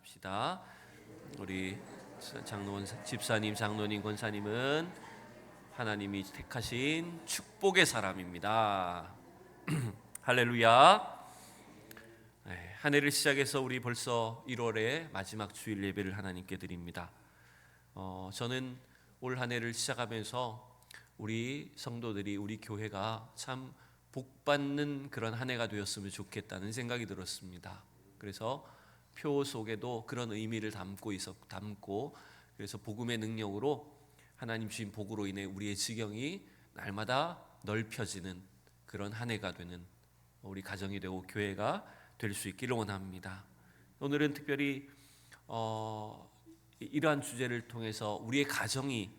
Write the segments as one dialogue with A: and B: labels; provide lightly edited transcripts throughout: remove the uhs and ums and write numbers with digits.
A: 합시다. 우리 장로원 집사님, 장로님, 권사님은 하나님이 택하신 축복의 사람입니다. 할렐루야. 네, 한 해를 시작해서 우리 벌써 1월의 마지막 주일 예배를 하나님께 드립니다. 저는 올 한 해를 시작하면서 우리 성도들이, 우리 교회가 참 복받는 그런 한 해가 되었으면 좋겠다는 생각이 들었습니다. 그래서 표 속에도 그런 의미를 담고 그래서 복음의 능력으로 하나님 주신 복으로 인해 우리의 지경이 날마다 넓혀지는 그런 한 해가 되는 우리 가정이 되고 교회가 될 수 있기를 원합니다. 오늘은 특별히 이러한 주제를 통해서 우리의 가정이,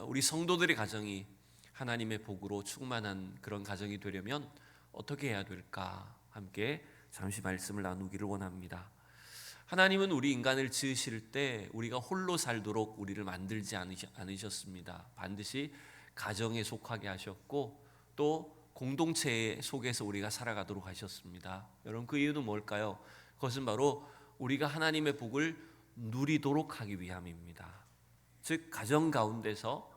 A: 우리 성도들의 가정이 하나님의 복으로 충만한 그런 가정이 되려면 어떻게 해야 될까 함께 잠시 말씀을 나누기를 원합니다. 하나님은 우리 인간을 지으실 때 우리가 홀로 살도록 우리를 만들지 않으셨습니다. 반드시 가정에 속하게 하셨고 또 공동체 속에서 우리가 살아가도록 하셨습니다. 여러분, 그 이유는 뭘까요? 그것은 바로 우리가 하나님의 복을 누리도록 하기 위함입니다. 즉 가정 가운데서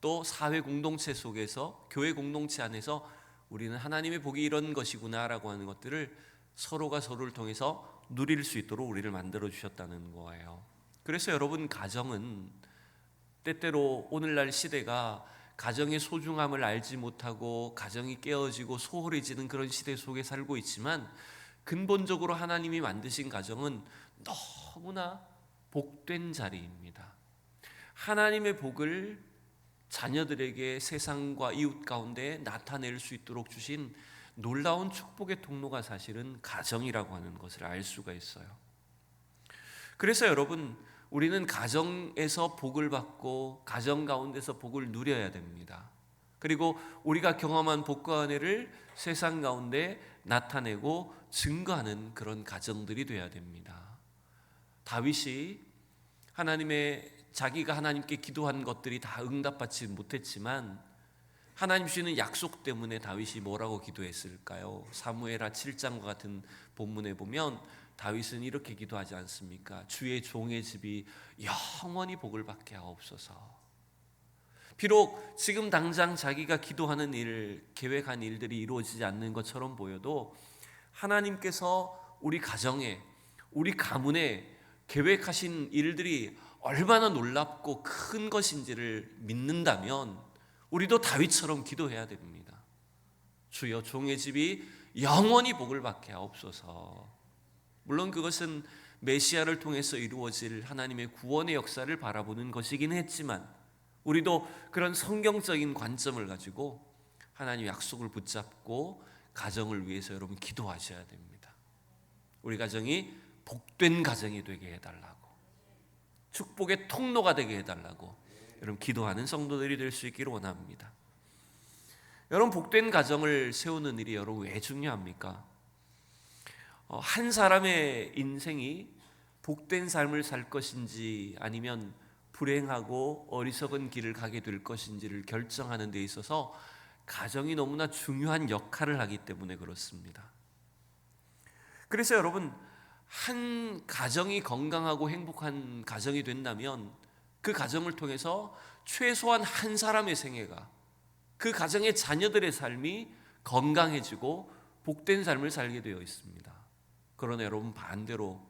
A: 또 사회 공동체 속에서, 교회 공동체 안에서 우리는 하나님의 복이 이런 것이구나라고 하는 것들을 서로가 서로를 통해서 누릴 수 있도록 우리를 만들어 주셨다는 거예요. 그래서 여러분, 가정은 때때로 오늘날 시대가 가정의 소중함을 알지 못하고 가정이 깨어지고 소홀해지는 그런 시대 속에 살고 있지만, 근본적으로 하나님이 만드신 가정은 너무나 복된 자리입니다. 하나님의 복을 자녀들에게 세상과 이웃 가운데 나타낼 수 있도록 주신 놀라운 축복의 통로가 사실은 가정이라고 하는 것을 알 수가 있어요. 그래서 여러분, 우리는 가정에서 복을 받고 가정 가운데서 복을 누려야 됩니다. 그리고 우리가 경험한 복과 은혜를 세상 가운데 나타내고 증거하는 그런 가정들이 되어야 됩니다. 다윗이 자기가 하나님께 기도한 것들이 다 응답받지 못했지만 하나님 주시는 약속 때문에 다윗이 뭐라고 기도했을까요? 사무엘하 7장과 같은 본문에 보면 다윗은 이렇게 기도하지 않습니까? 주의 종의 집이 영원히 복을 받게 하옵소서. 비록 지금 당장 자기가 기도하는 일, 계획한 일들이 이루어지지 않는 것처럼 보여도 하나님께서 우리 가정에, 우리 가문에 계획하신 일들이 얼마나 놀랍고 큰 것인지를 믿는다면 우리도 다윗처럼 기도해야 됩니다. 주여, 종의 집이 영원히 복을 받게 하옵소서. 물론 그것은 메시아를 통해서 이루어질 하나님의 구원의 역사를 바라보는 것이긴 했지만, 우리도 그런 성경적인 관점을 가지고 하나님의 약속을 붙잡고 가정을 위해서 여러분 기도하셔야 됩니다. 우리 가정이 복된 가정이 되게 해달라고, 축복의 통로가 되게 해달라고 여러분 기도하는 성도들이 될 수 있기를 원합니다. 여러분, 복된 가정을 세우는 일이 여러분 왜 중요합니까? 한 사람의 인생이 복된 삶을 살 것인지 아니면 불행하고 어리석은 길을 가게 될 것인지를 결정하는 데 있어서 가정이 너무나 중요한 역할을 하기 때문에 그렇습니다. 그래서 여러분, 한 가정이 건강하고 행복한 가정이 된다면 그 가정을 통해서 최소한 한 사람의 생애가, 그 가정의 자녀들의 삶이 건강해지고 복된 삶을 살게 되어 있습니다. 그러나 여러분, 반대로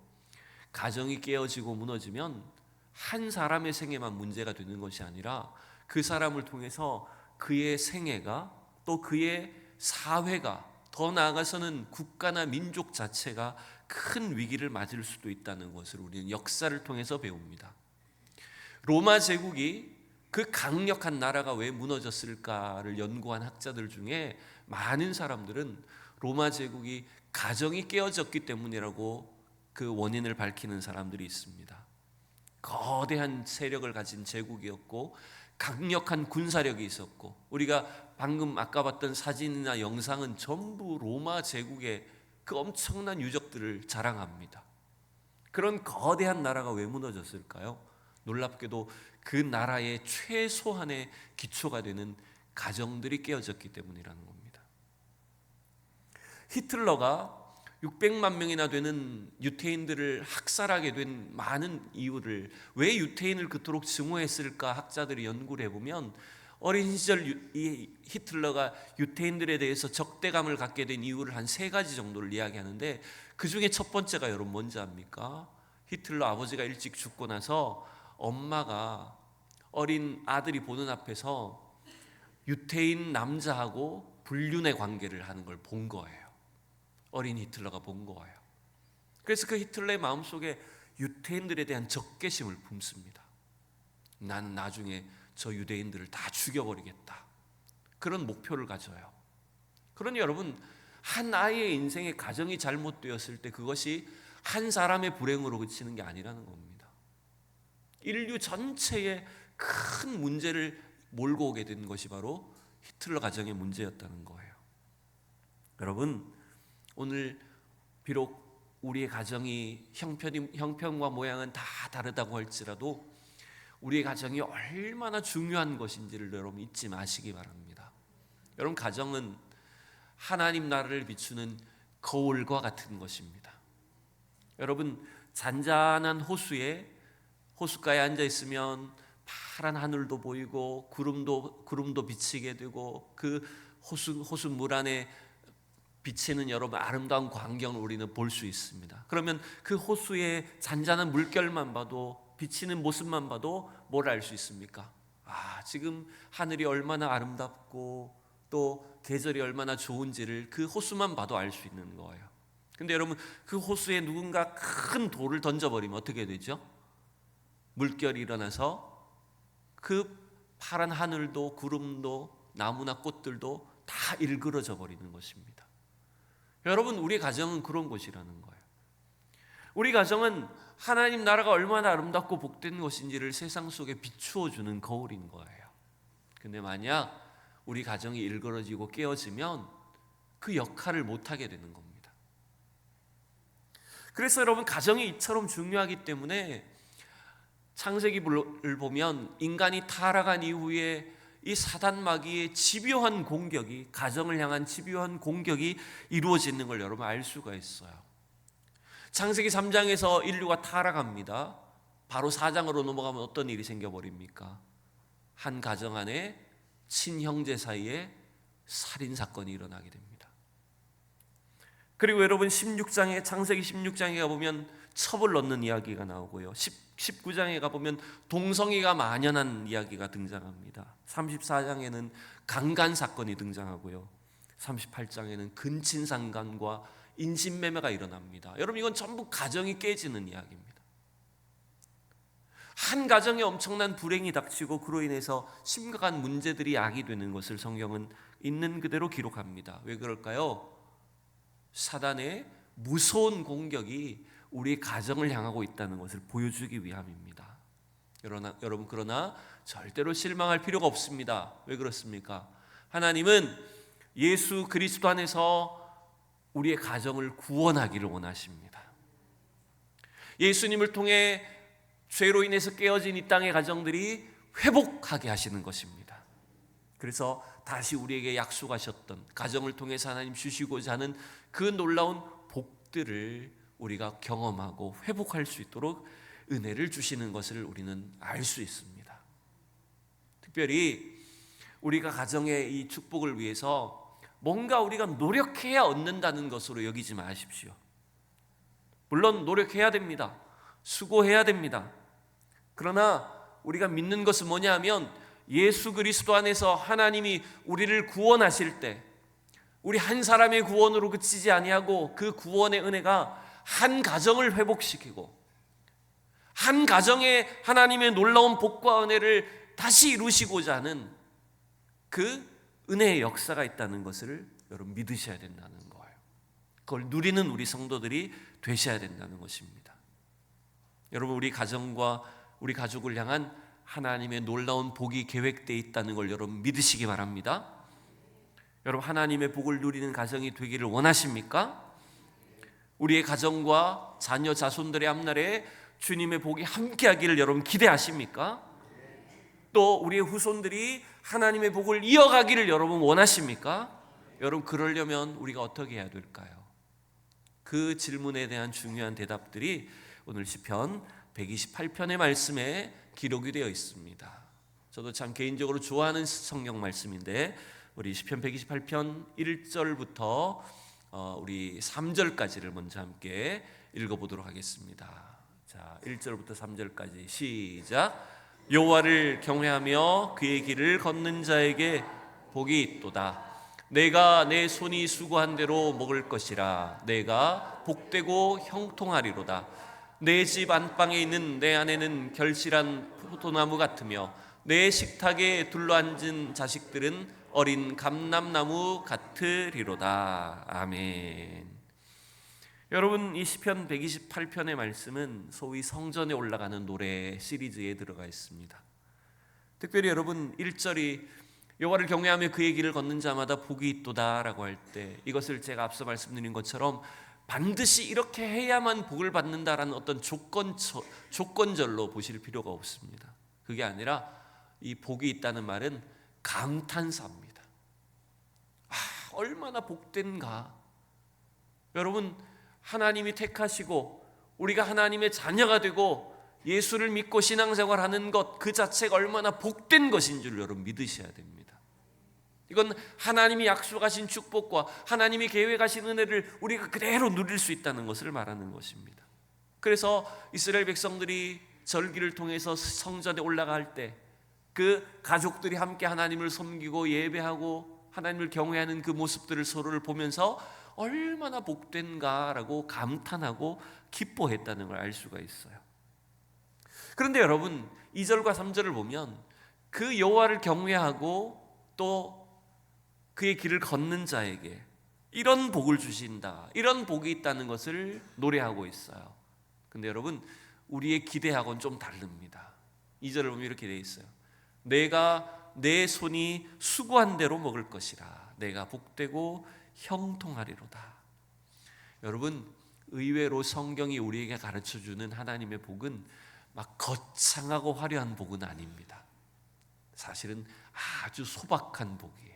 A: 가정이 깨어지고 무너지면 한 사람의 생애만 문제가 되는 것이 아니라 그 사람을 통해서 그의 생애가, 또 그의 사회가, 더 나아가서는 국가나 민족 자체가 큰 위기를 맞을 수도 있다는 것을 우리는 역사를 통해서 배웁니다. 로마 제국이, 그 강력한 나라가 왜 무너졌을까를 연구한 학자들 중에 많은 사람들은 로마 제국이 가정이 깨어졌기 때문이라고 그 원인을 밝히는 사람들이 있습니다. 거대한 세력을 가진 제국이었고 강력한 군사력이 있었고, 우리가 방금 아까 봤던 사진이나 영상은 전부 로마 제국의 그 엄청난 유적들을 자랑합니다. 그런 거대한 나라가 왜 무너졌을까요? 놀랍게도 그 나라의 최소한의 기초가 되는 가정들이 깨어졌기 때문이라는 겁니다. 히틀러가 600만 명이나 되는 유태인들을 학살하게 된 많은 이유를, 왜 유태인을 그토록 증오했을까 학자들이 연구를 해보면 어린 시절 이 히틀러가 유태인들에 대해서 적대감을 갖게 된 이유를 한 3가지 정도를 이야기하는데, 그 중에 첫 번째가 여러분 뭔지 압니까? 히틀러 아버지가 일찍 죽고 나서 엄마가 어린 아들이 보는 앞에서 유태인 남자하고 불륜의 관계를 하는 걸 본 거예요. 어린 히틀러가 본 거예요. 그래서 그 히틀러의 마음속에 유태인들에 대한 적개심을 품습니다. 나는 나중에 저 유대인들을 다 죽여버리겠다, 그런 목표를 가져요. 그러니 여러분, 한 아이의 인생에 가정이 잘못되었을 때 그것이 한 사람의 불행으로 그치는 게 아니라는 겁니다. 인류 전체에 큰 문제를 몰고 오게 된 것이 바로 히틀러 가정의 문제였다는 거예요. 여러분, 오늘 비록 우리의 가정이 형편과 모양은 다 다르다고 할지라도 우리의 가정이 얼마나 중요한 것인지를 여러분 잊지 마시기 바랍니다. 여러분, 가정은 하나님 나라를 비추는 거울과 같은 것입니다. 여러분, 잔잔한 호숫가에 앉아 있으면 파란 하늘도 보이고 구름도 비치게 되고, 그 호수물 안에 비치는 여러분 아름다운 광경을 우리는 볼 수 있습니다. 그러면 그 호수의 잔잔한 물결만 봐도, 비치는 모습만 봐도 뭘 알 수 있습니까? 지금 하늘이 얼마나 아름답고 또 계절이 얼마나 좋은지를 그 호수만 봐도 알 수 있는 거예요. 근데 여러분, 그 호수에 누군가 큰 돌을 던져버리면 어떻게 되죠? 물결이 일어나서 그 파란 하늘도 구름도 나무나 꽃들도 다 일그러져 버리는 것입니다. 여러분, 우리 가정은 그런 곳이라는 거예요. 우리 가정은 하나님 나라가 얼마나 아름답고 복된 것인지를 세상 속에 비추어 주는 거울인 거예요. 근데 만약 우리 가정이 일그러지고 깨어지면 그 역할을 못하게 되는 겁니다. 그래서 여러분, 가정이 이처럼 중요하기 때문에 창세기를 보면 인간이 타락한 이후에 이 사단 마귀의 집요한 공격이, 가정을 향한 집요한 공격이 이루어지는 걸 여러분 알 수가 있어요. 창세기 3장에서 인류가 타락합니다. 바로 4장으로 넘어가면 어떤 일이 생겨버립니까? 한 가정 안에 친형제 사이에 살인사건이 일어나게 됩니다. 그리고 여러분, 창세기 16장에 가보면 첩을 넣는 이야기가 나오고요, 19장에 가보면 동성애가 만연한 이야기가 등장합니다. 34장에는 강간사건이 등장하고요, 38장에는 근친상간과 인신매매가 일어납니다. 여러분, 이건 전부 가정이 깨지는 이야기입니다. 한 가정에 엄청난 불행이 닥치고 그로 인해서 심각한 문제들이 야기되는 것을 성경은 있는 그대로 기록합니다. 왜 그럴까요? 사단의 무서운 공격이 우리 가정을 향하고 있다는 것을 보여주기 위함입니다. 그러나 절대로 실망할 필요가 없습니다. 왜 그렇습니까? 하나님은 예수 그리스도 안에서 우리의 가정을 구원하기를 원하십니다. 예수님을 통해 죄로 인해서 깨어진 이 땅의 가정들이 회복하게 하시는 것입니다. 그래서 다시 우리에게 약속하셨던, 가정을 통해서 하나님 주시고자 하는 그 놀라운 복들을 우리가 경험하고 회복할 수 있도록 은혜를 주시는 것을 우리는 알 수 있습니다. 특별히 우리가 가정의 이 축복을 위해서 뭔가 우리가 노력해야 얻는다는 것으로 여기지 마십시오. 물론 노력해야 됩니다. 수고해야 됩니다. 그러나 우리가 믿는 것은 뭐냐 하면, 예수 그리스도 안에서 하나님이 우리를 구원하실 때 우리 한 사람의 구원으로 그치지 아니하고, 그 구원의 은혜가 한 가정을 회복시키고 한 가정에 하나님의 놀라운 복과 은혜를 다시 이루시고자 하는 그 은혜의 역사가 있다는 것을 여러분 믿으셔야 된다는 거예요. 그걸 누리는 우리 성도들이 되셔야 된다는 것입니다. 여러분, 우리 가정과 우리 가족을 향한 하나님의 놀라운 복이 계획되어 있다는 걸 여러분 믿으시기 바랍니다. 여러분, 하나님의 복을 누리는 가정이 되기를 원하십니까? 우리의 가정과 자녀 자손들의 앞날에 주님의 복이 함께하기를 여러분 기대하십니까? 또 우리의 후손들이 하나님의 복을 이어가기를 여러분 원하십니까? 여러분, 그러려면 우리가 어떻게 해야 될까요? 그 그 질문에 대한 중요한 대답들이 오늘 시편 128편의 말씀에 기록이 되어 있습니다. 저도 참 개인적으로 좋아하는 성경 말씀인데 우리 시편 128편 1절부터 우리 3절까지를 먼저 함께 읽어보도록 하겠습니다. 자, 1절부터 3절까지 시작. 여호와를 경외하며 그의 길을 걷는 자에게 복이 있도다. 내가 내 손이 수고한 대로 먹을 것이라. 내가 복되고 형통하리로다. 내 집 안방에 있는 내 아내는 결실한 포도나무 같으며 내 식탁에 둘러앉은 자식들은 어린 감람나무 같으리로다. 아멘. 여러분, 이 시편 128편의 말씀은 소위 성전에 올라가는 노래 시리즈에 들어가 있습니다. 특별히 여러분 1절이 여호와를 경외하며 그의 길을 걷는 자마다 복이 있도다라고 할 때 이것을 제가 앞서 말씀드린 것처럼 반드시 이렇게 해야만 복을 받는다라는 어떤 조건절로 보실 필요가 없습니다. 그게 아니라 이 복이 있다는 말은 감탄사입니다. 얼마나 복된가. 여러분, 하나님이 택하시고 우리가 하나님의 자녀가 되고 예수를 믿고 신앙생활하는 것 그 자체가 얼마나 복된 것인 줄 여러분 믿으셔야 됩니다. 이건 하나님이 약속하신 축복과 하나님이 계획하신 은혜를 우리가 그대로 누릴 수 있다는 것을 말하는 것입니다. 그래서 이스라엘 백성들이 절기를 통해서 성전에 올라갈 때 그 가족들이 함께 하나님을 섬기고 예배하고 하나님을 경외하는 그 모습들을 서로를 보면서 얼마나 복된가라고 감탄하고 기뻐했다는 걸 알 수가 있어요. 그런데 여러분 2절과 3절을 보면 그 여호와를 경외하고 또 그의 길을 걷는 자에게 이런 복을 주신다, 이런 복이 있다는 것을 노래하고 있어요. 근데 여러분 우리의 기대하고는 좀 다릅니다. 2절을 보면 이렇게 되어 있어요. 내가 내 손이 수고한 대로 먹을 것이라. 내가 복되고 형통하리로다. 여러분 의외로 성경이 우리에게 가르쳐주는 하나님의 복은 막 거창하고 화려한 복은 아닙니다. 사실은 아주 소박한 복이에요.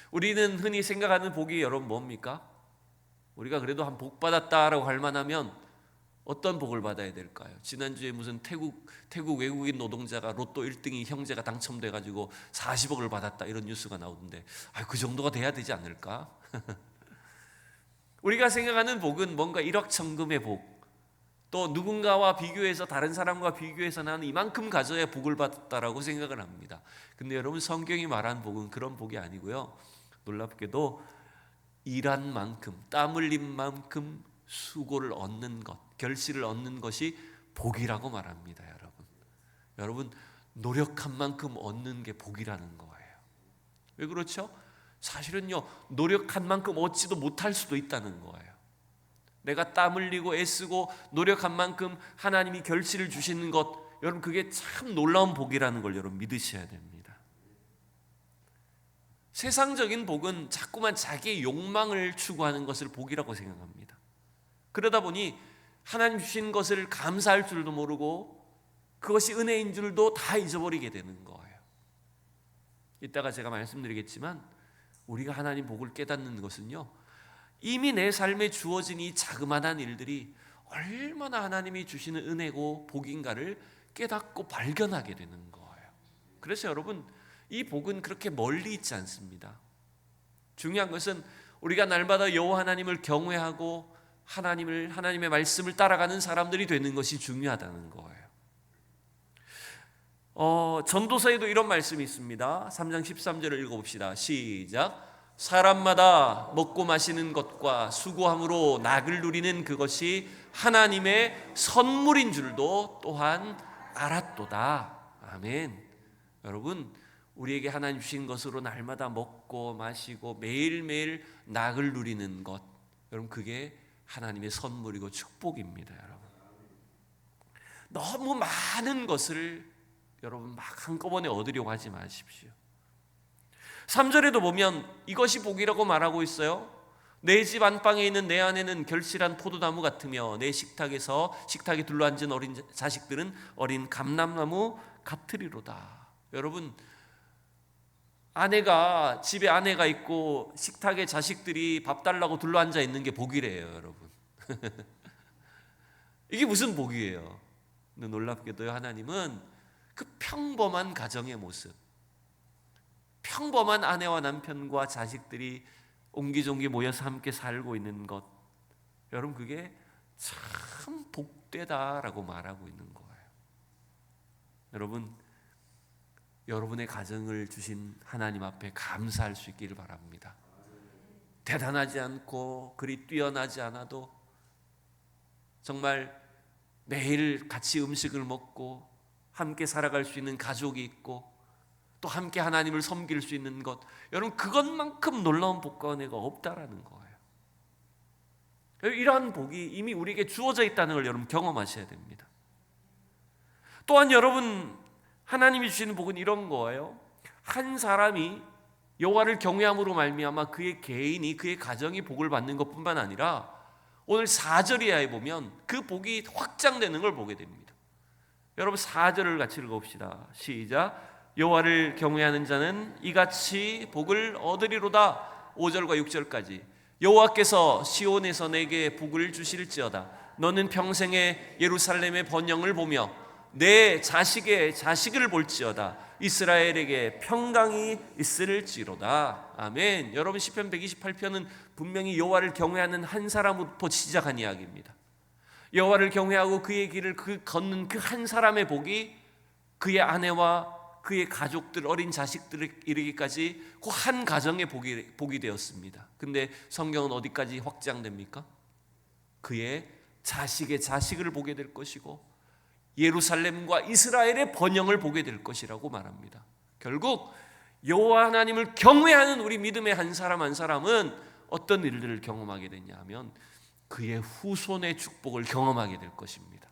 A: 우리는 흔히 생각하는 복이 여러분 뭡니까? 우리가 그래도 한 복 받았다라고 할 만하면 어떤 복을 받아야 될까요? 지난주에 무슨 태국 외국인 노동자가 로또 1등이 형제가 당첨돼가지고 40억을 받았다 이런 뉴스가 나오던데 그 정도가 돼야 되지 않을까? 우리가 생각하는 복은 뭔가 일확천금의 복, 또 누군가와 비교해서 다른 사람과 비교해서 나는 이만큼 가져야 복을 받았다라고 생각을 합니다. 근데 여러분 성경이 말한 복은 그런 복이 아니고요, 놀랍게도 일한 만큼 땀 흘린 만큼 수고를 얻는 것, 결실을 얻는 것이 복이라고 말합니다. 여러분 노력한 만큼 얻는 게 복이라는 거예요. 왜 그렇죠? 사실은요 노력한 만큼 얻지도 못할 수도 있다는 거예요. 내가 땀 흘리고 애쓰고 노력한 만큼 하나님이 결실을 주시는 것, 여러분 그게 참 놀라운 복이라는 걸 여러분 믿으셔야 됩니다. 세상적인 복은 자꾸만 자기의 욕망을 추구하는 것을 복이라고 생각합니다. 그러다 보니 하나님 주신 것을 감사할 줄도 모르고 그것이 은혜인 줄도 다 잊어버리게 되는 거예요. 이따가 제가 말씀드리겠지만 우리가 하나님 복을 깨닫는 것은요, 이미 내 삶에 주어진 이 자그마한 일들이 얼마나 하나님이 주시는 은혜고 복인가를 깨닫고 발견하게 되는 거예요. 그래서 여러분 이 복은 그렇게 멀리 있지 않습니다. 중요한 것은 우리가 날마다 여호와 하나님을 경외하고 하나님의 말씀을 따라가는 사람들이 되는 것이 중요하다는 거예요. 전도서에도 이런 말씀이 있습니다. 3장 13절을 읽어봅시다. 시작. 사람마다 먹고 마시는 것과 수고함으로 낙을 누리는 그것이 하나님의 선물인 줄도 또한 알았도다. 아멘. 여러분 우리에게 하나님 주신 것으로 날마다 먹고 마시고 매일매일 낙을 누리는 것, 여러분 그게 하나님의 선물이고 축복입니다. 여러분 너무 많은 것을 여러분 막 한꺼번에 얻으려고 하지 마십시오. 3절에도 보면 이것이 복이라고 말하고 있어요. 내 집 안방에 있는 내 아내는 결실한 포도나무 같으며 내 식탁에 둘러앉은 어린 자식들은 어린 감람나무 같으리로다. 여러분 아내가 집에 아내가 있고 식탁에 자식들이 밥 달라고 둘러앉아 있는 게 복이래요, 여러분. 이게 무슨 복이에요? 근데 놀랍게도 하나님은 그 평범한 가정의 모습, 평범한 아내와 남편과 자식들이 옹기종기 모여서 함께 살고 있는 것, 여러분 그게 참 복되다라고 말하고 있는 거예요. 여러분, 여러분의 가정을 주신 하나님 앞에 감사할 수 있기를 바랍니다. 대단하지 않고 그리 뛰어나지 않아도 정말 매일 같이 음식을 먹고 함께 살아갈 수 있는 가족이 있고 또 함께 하나님을 섬길 수 있는 것, 여러분 그것만큼 놀라운 복과 은혜가 없다라는 거예요. 이러한 복이 이미 우리에게 주어져 있다는 걸 여러분 경험하셔야 됩니다. 또한 여러분, 하나님이 주시는 복은 이런 거예요. 한 사람이 여호와를 경외함으로 말미암아 그의 개인이, 그의 가정이 복을 받는 것뿐만 아니라 오늘 4절 이하에 보면 그 복이 확장되는 걸 보게 됩니다. 여러분 4절을 같이 읽어봅시다. 시작. 여호와를 경외하는 자는 이같이 복을 얻으리로다. 5절과 6절까지. 여호와께서 시온에서 내게 복을 주실지어다. 너는 평생에 예루살렘의 번영을 보며 내 자식의 자식을 볼지어다. 이스라엘에게 평강이 있을지로다. 아멘. 여러분 시편 128편은 분명히 여호와를 경외하는 한 사람부터 시작한 이야기입니다. 여호와를 경외하고 그의 길을 걷는 그 한 사람의 복이 그의 아내와 그의 가족들, 어린 자식들을 이르기까지 그 한 가정의 복이 되었습니다. 근데 성경은 어디까지 확장됩니까? 그의 자식의 자식을 보게 될 것이고 예루살렘과 이스라엘의 번영을 보게 될 것이라고 말합니다. 결국 여호와 하나님을 경외하는 우리 믿음의 한 사람 한 사람은 어떤 일들을 경험하게 되냐 하면 그의 후손의 축복을 경험하게 될 것입니다.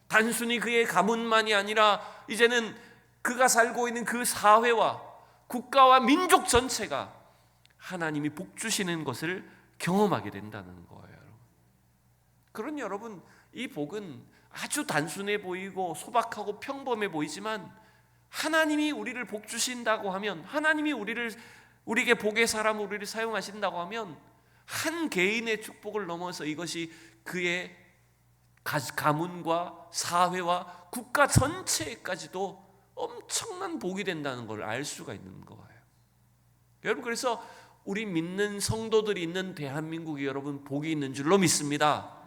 A: 단순히 그의 가문만이 아니라 이제는 그가 살고 있는 그 사회와 국가와 민족 전체가 하나님이 복 주시는 것을 경험하게 된다는 거예요. 그런 여러분, 이 복은 아주 단순해 보이고 소박하고 평범해 보이지만 하나님이 우리를 복 주신다고 하면, 하나님이 우리에게 복의 사람으로 우리를 사용하신다고 하면 한 개인의 축복을 넘어서 이것이 그의 가문과 사회와 국가 전체까지도 엄청난 복이 된다는 걸 알 수가 있는 거예요. 여러분, 그래서 우리 믿는 성도들이 있는 대한민국이 여러분 복이 있는 줄로 믿습니다.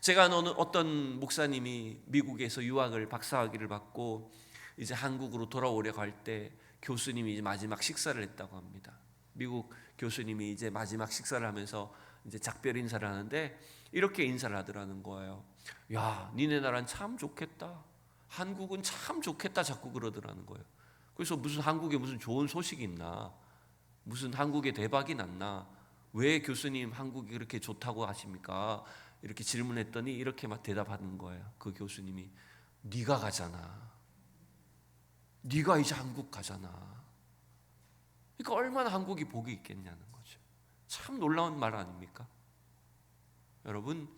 A: 제가 아는 어떤 목사님이 미국에서 유학을 박사학위를 받고 이제 한국으로 돌아오려고 할 때 교수님이 이제 마지막 식사를 했다고 합니다. 미국 교수님이 이제 마지막 식사를 하면서 이제 작별 인사를 하는데 이렇게 인사를 하더라는 거예요. 야, 니네 나라는 참 좋겠다. 한국은 참 좋겠다. 자꾸 그러더라는 거예요. 그래서 무슨 한국에 무슨 좋은 소식이 있나? 무슨 한국에 대박이 났나? 왜 교수님 한국이 그렇게 좋다고 하십니까? 이렇게 질문했더니 이렇게 막 대답하는 거예요. 그 교수님이 네가 가잖아. 네가 이제 한국 가잖아. 그러니까 얼마나 한국이 복이 있겠냐는 거죠. 참 놀라운 말 아닙니까? 여러분,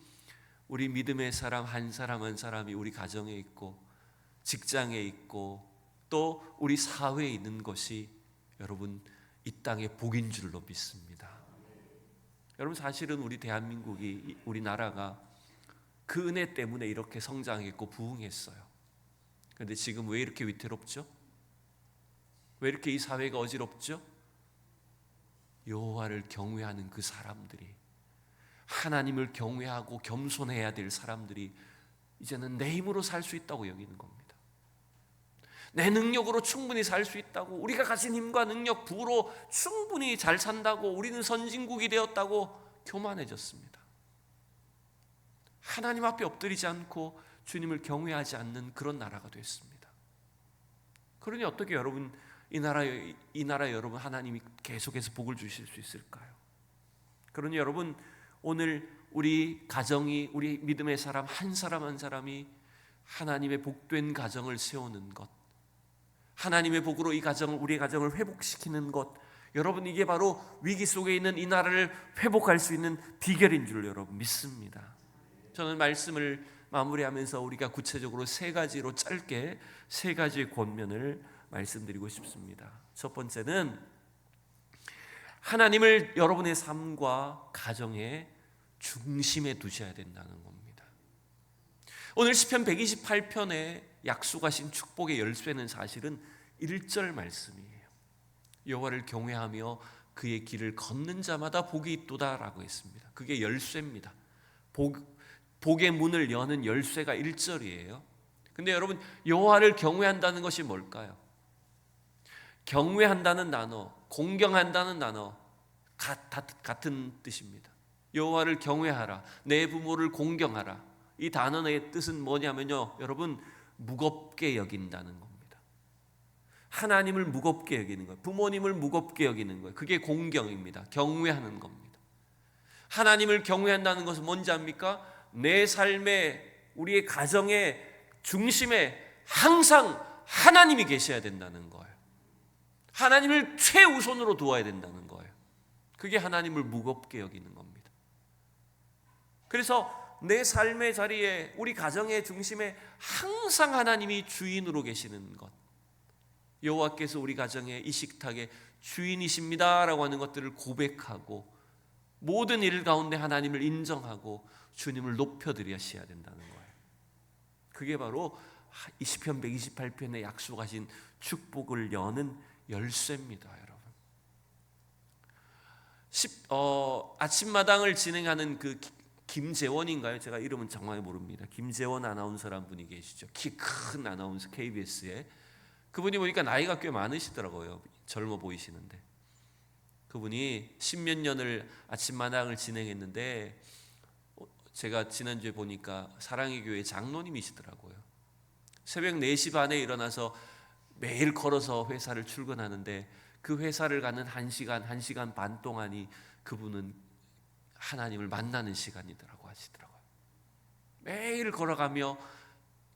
A: 우리 믿음의 사람 한 사람 한 사람이 우리 가정에 있고 직장에 있고 또 우리 사회에 있는 것이 여러분 이 땅의 복인 줄로 믿습니다. 여러분, 사실은 우리 대한민국이, 우리나라가 그 은혜 때문에 이렇게 성장했고 부흥했어요. 그런데 지금 왜 이렇게 위태롭죠? 왜 이렇게 이 사회가 어지럽죠? 여호와를 경외하는 그 사람들이, 하나님을 경외하고 겸손해야 될 사람들이 이제는 내 힘으로 살 수 있다고 여기는 겁니다. 내 능력으로 충분히 살 수 있다고, 우리가 가진 힘과 능력, 부로 충분히 잘 산다고, 우리는 선진국이 되었다고 교만해졌습니다. 하나님 앞에 엎드리지 않고 주님을 경외하지 않는 그런 나라가 됐습니다. 그러니 어떻게 여러분 이 나라 여러분 하나님이 계속해서 복을 주실 수 있을까요? 그러니 여러분, 오늘 우리 가정이, 우리 믿음의 사람 한 사람이 하나님의 복된 가정을 세우는 것, 하나님의 복으로 이 가정을, 우리의 가정을 회복시키는 것, 여러분 이게 바로 위기 속에 있는 이 나라를 회복할 수 있는 비결인 줄 여러분 믿습니다. 저는 말씀을 마무리하면서 우리가 구체적으로 세 가지로 짧게 세 가지의 권면을 말씀드리고 싶습니다. 첫 번째는 하나님을 여러분의 삶과 가정의 중심에 두셔야 된다는 겁니다. 오늘 시편 128편에 약속하신 축복의 열쇠는 사실은 1절 말씀이에요. 여호와를 경외하며 그의 길을 걷는 자마다 복이 있도다라고 했습니다. 그게 열쇠입니다. 복의 문을 여는 열쇠가 1절이에요. 근데 여러분, 여호와를 경외한다는 것이 뭘까요? 경외한다는 단어, 공경한다는 단어 같은 뜻입니다. 여호와를 경외하라, 내 부모를 공경하라. 이 단어의 뜻은 뭐냐면요, 여러분, 무겁게 여긴다는 겁니다. 하나님을 무겁게 여기는 거예요. 부모님을 무겁게 여기는 거예요. 그게 공경입니다. 경외하는 겁니다. 하나님을 경외한다는 것은 뭔지 압니까? 내 삶에, 우리의 가정의 중심에 항상 하나님이 계셔야 된다는 거예요. 하나님을 최우선으로 두어야 된다는 거예요. 그게 하나님을 무겁게 여기는 겁니다. 그래서 내 삶의 자리에, 우리 가정의 중심에 항상 하나님이 주인으로 계시는 것, 여호와께서 우리 가정의 이 식탁의 주인이십니다라고 하는 것들을 고백하고 모든 일 가운데 하나님을 인정하고 주님을 높여드려야 된다는 거예요. 그게 바로 이 시편 128편에 약속하신 축복을 여는 열쇠입니다, 여러분. 아침마당을 진행하는 그 김재원인가요? 제가 이름은 정확히 모릅니다. 김재원 아나운서라는 분이 계시죠. 키 큰 아나운서, KBS에. 그분이 보니까 나이가 꽤 많으시더라고요. 젊어 보이시는데. 그분이 10몇 년을 아침마당을 진행했는데 제가 지난주에 보니까 사랑의 교회 장로님이시더라고요. 새벽 4시 반에 일어나서 매일 걸어서 회사를 출근하는데 그 회사를 가는 1시간 반 동안이 그분은 하나님을 만나는 시간이더라고 하시더라고요. 매일 걸어가며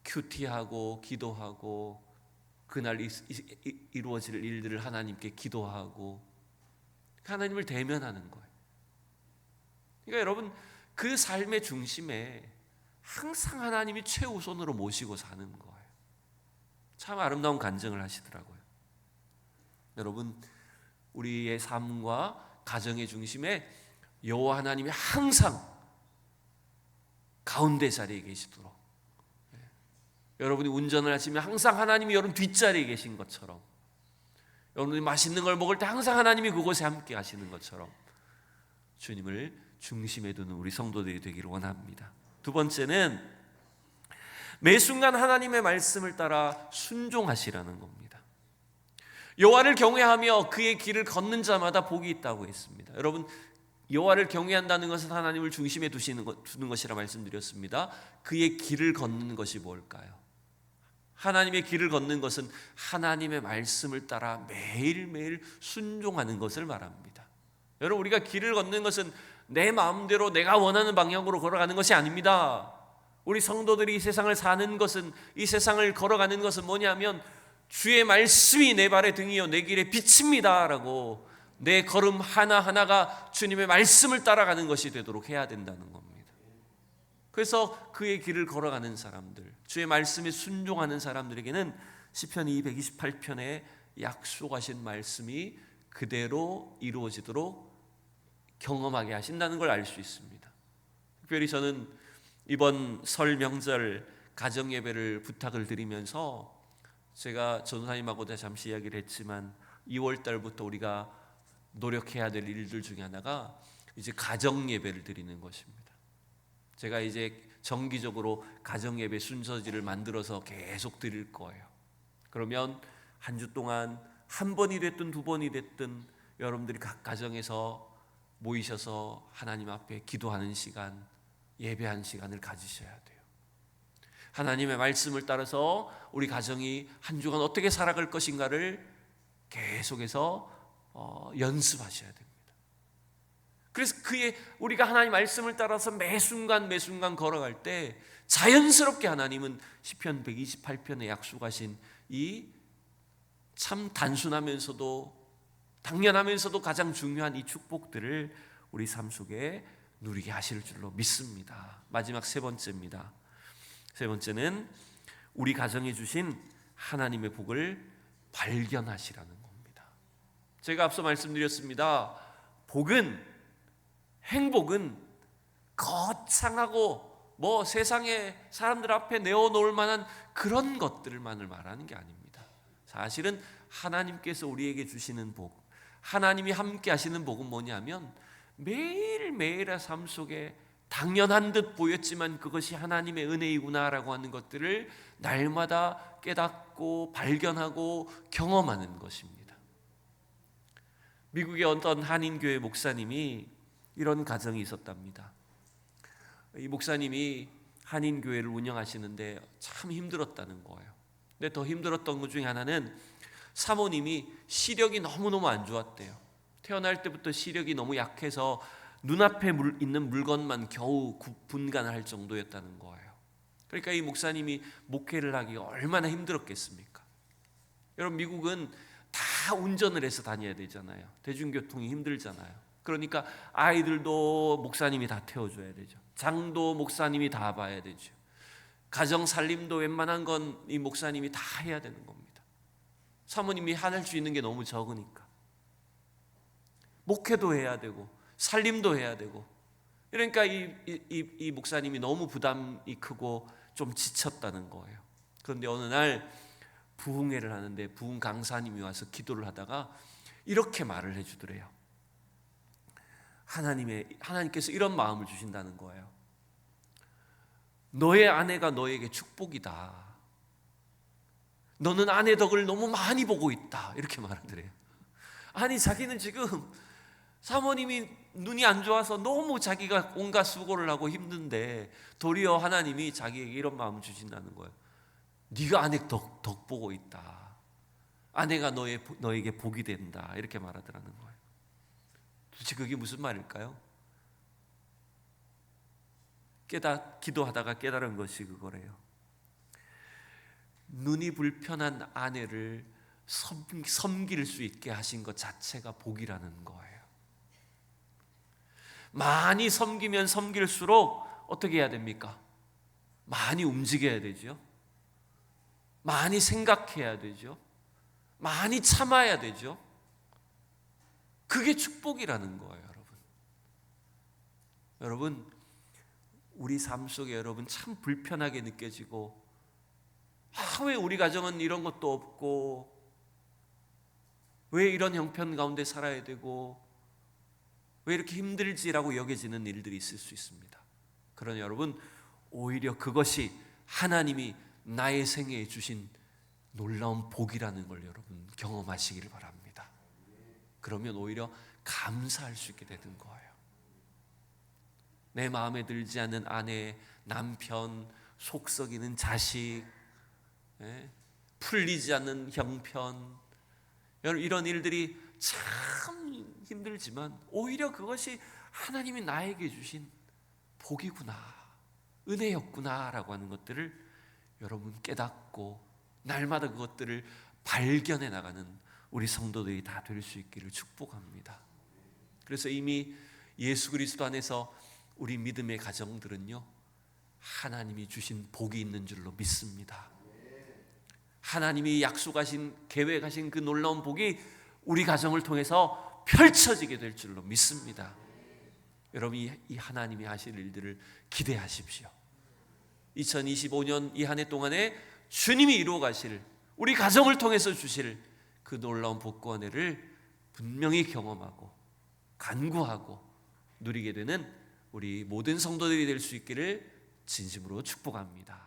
A: 큐티하고 기도하고 그날 이루어질 일들을 하나님께 기도하고 하나님을 대면하는 거예요. 그러니까 여러분, 그 삶의 중심에 항상 하나님이 최우선으로 모시고 사는 거예요. 참 아름다운 간증을 하시더라고요. 여러분, 우리의 삶과 가정의 중심에 여호와 하나님이 항상 가운데 자리에 계시도록, 여러분이 운전을 하시면 항상 하나님이 여러분 뒷자리에 계신 것처럼, 여러분이 맛있는 걸 먹을 때 항상 하나님이 그곳에 함께 하시는 것처럼 주님을 중심에 두는 우리 성도들이 되기를 원합니다. 두 번째는 매 순간 하나님의 말씀을 따라 순종하시라는 겁니다. 여호와를 경외하며 그의 길을 걷는 자마다 복이 있다고 했습니다. 여러분, 여호와를 경외한다는 것은 하나님을 중심에 두는 것이라 말씀드렸습니다. 그의 길을 걷는 것이 뭘까요? 하나님의 길을 걷는 것은 하나님의 말씀을 따라 매일매일 순종하는 것을 말합니다. 여러분, 우리가 길을 걷는 것은 내 마음대로 내가 원하는 방향으로 걸어가는 것이 아닙니다. 우리 성도들이 이 세상을 사는 것은, 이 세상을 걸어가는 것은 뭐냐면 주의 말씀이 내 발의 등이요 내 길의 빛입니다 라고 내 걸음 하나하나가 주님의 말씀을 따라가는 것이 되도록 해야 된다는 겁니다. 그래서 그의 길을 걸어가는 사람들, 주의 말씀에 순종하는 사람들에게는 시편 228편에 약속하신 말씀이 그대로 이루어지도록 경험하게 하신다는 걸 알 수 있습니다. 특별히 저는 이번 설 명절 가정예배를 부탁을 드리면서 제가 전사님하고도 잠시 이야기를 했지만 2월 달부터 우리가 노력해야 될 일들 중에 하나가 이제 가정예배를 드리는 것입니다. 제가 이제 정기적으로 가정예배 순서지를 만들어서 계속 드릴 거예요. 그러면 한 주 동안 한 번이 됐든 두 번이 됐든 여러분들이 각 가정에서 모이셔서 하나님 앞에 기도하는 시간, 예배하는 시간을 가지셔야 돼요. 하나님의 말씀을 따라서 우리 가정이 한 주간 어떻게 살아갈 것인가를 계속해서 연습하셔야 됩니다. 그래서 우리가 하나님 말씀을 따라서 매 순간 걸어갈 때 자연스럽게 하나님은 시편 128편에 약속하신 이 참 단순하면서도 당연하면서도 가장 중요한 이 축복들을 우리 삶 속에 누리게 하실 줄로 믿습니다. 마지막 세 번째입니다. 세 번째는 우리 가정에 주신 하나님의 복을 발견하시라는 겁니다. 제가 앞서 말씀드렸습니다. 행복은 거창하고 세상에 사람들 앞에 내어놓을 만한 그런 것들만을 말하는 게 아닙니다. 사실은 하나님께서 우리에게 주시는 복, 하나님이 함께 하시는 복은 뭐냐면 매일매일의 삶 속에 당연한 듯 보였지만 그것이 하나님의 은혜이구나라고 하는 것들을 날마다 깨닫고 발견하고 경험하는 것입니다. 미국의 어떤 한인교회 목사님이 이런 가정이 있었답니다. 이 목사님이 한인교회를 운영하시는데 참 힘들었다는 거예요. 근데 더 힘들었던 것 중에 하나는 사모님이 시력이 너무너무 안 좋았대요. 태어날 때부터 시력이 너무 약해서 눈앞에 있는 물건만 겨우 분간할 정도였다는 거예요. 그러니까 이 목사님이 목회를 하기가 얼마나 힘들었겠습니까? 여러분, 미국은 다 운전을 해서 다녀야 되잖아요. 대중교통이 힘들잖아요. 그러니까 아이들도 목사님이 다 태워줘야 되죠. 장도 목사님이 다 봐야 되죠. 가정 살림도 웬만한 건 이 목사님이 다 해야 되는 겁니다. 사모님이 할 수 있는 게 너무 적으니까. 목회도 해야 되고 살림도 해야 되고, 그러니까 이 목사님이 너무 부담이 크고 좀 지쳤다는 거예요. 그런데 어느 날 부흥회를 하는데 부흥 강사님이 와서 기도를 하다가 이렇게 말을 해주더래요. 하나님께서 이런 마음을 주신다는 거예요. 너의 아내가 너에게 축복이다. 너는 아내 덕을 너무 많이 보고 있다. 이렇게 말하더래요. 아니, 자기는 지금 사모님이 눈이 안 좋아서 너무 자기가 온갖 수고를 하고 힘든데 도리어 하나님이 자기에게 이런 마음을 주신다는 거예요. 네가 아내 덕 보고 있다. 아내가 너에게 복이 된다. 이렇게 말하더라는 거예요. 도대체 그게 무슨 말일까요? 기도하다가 깨달은 것이 그거래요. 눈이 불편한 아내를 섬길 수 있게 하신 것 자체가 복이라는 거예요. 많이 섬기면 섬길수록 어떻게 해야 됩니까? 많이 움직여야 되죠. 많이 생각해야 되죠. 많이 참아야 되죠. 그게 축복이라는 거예요, 여러분. 여러분, 우리 삶 속에 여러분 참 불편하게 느껴지고, 왜 우리 가정은 이런 것도 없고, 왜 이런 형편 가운데 살아야 되고, 왜 이렇게 힘들지라고 여겨지는 일들이 있을 수 있습니다. 그러나 여러분, 오히려 그것이 하나님이 나의 생애에 주신 놀라운 복이라는 걸 여러분 경험하시기를 바랍니다. 그러면 오히려 감사할 수 있게 되는 거예요. 내 마음에 들지 않는 아내, 남편, 속 썩이는 자식, 풀리지 않는 형편, 이런 일들이 참 힘들지만 오히려 그것이 하나님이 나에게 주신 복이구나, 은혜였구나 라고 하는 것들을 여러분 깨닫고 날마다 그것들을 발견해 나가는 우리 성도들이 다 될 수 있기를 축복합니다. 그래서 이미 예수 그리스도 안에서 우리 믿음의 가정들은요, 하나님이 주신 복이 있는 줄로 믿습니다. 하나님이 약속하신, 계획하신 그 놀라운 복이 우리 가정을 통해서 펼쳐지게 될 줄로 믿습니다. 여러분, 이 하나님이 하실 일들을 기대하십시오. 2025년 이 한 해 동안에 주님이 이루어 가실, 우리 가정을 통해서 주실 그 놀라운 복과 은혜를 분명히 경험하고 간구하고 누리게 되는 우리 모든 성도들이 될 수 있기를 진심으로 축복합니다.